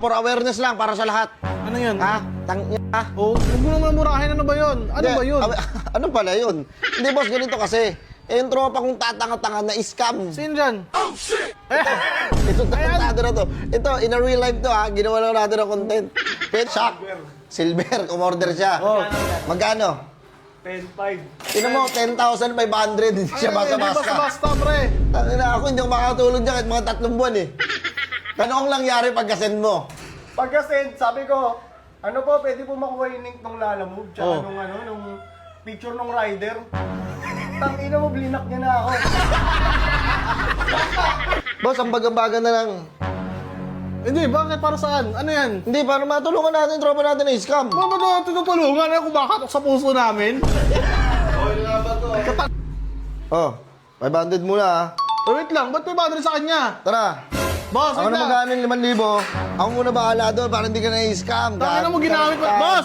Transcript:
For awareness lang, para sa lahat. Ano yan? Ha? Tangnya. Oh, huwag mo naman murahin. Ano ba yun? Ano ba yun? Ano pala yun? Hindi, boss, ganito kasi. Yung tropa kong tatanga-tanga na scam. Sino dyan? Ito, dokumentado na to. Ito, in a real life to, ha? Ginawa lang natin ng content. Pet shock. Silver, umorder siya. Oh. Magkano? 10.5. Tinan mo, 10,500. Hindi siya basta-basta. Basta-basta, pre. Tangina, ako hindi ako makatulog dyan kahit mga 3 buwan, eh. Ano ang nangyari pagka-send mo? Pagka-send, sabi ko, ano po, pwede po makuha yung link ng Lalamove, tsaka Oh. nung picture ng rider. Tangina mo, blinak niya na ako. Boss, ang baga-baga na lang. Hindi, bakit? Para saan? Ano yan? Hindi, para matulungan natin yung tropa natin na scam. Ano ba ito tinutulungan? Ano kumakatok sa puso namin? Oh, 500 muna, ha? Wait lang, ba't may boundary sa kanya? Tara. Boss, Ako wait na lang. magkano yung 5,000. Ako muna bahala doon para hindi ka na-scam. Tangina mo ginamit mo. Boss!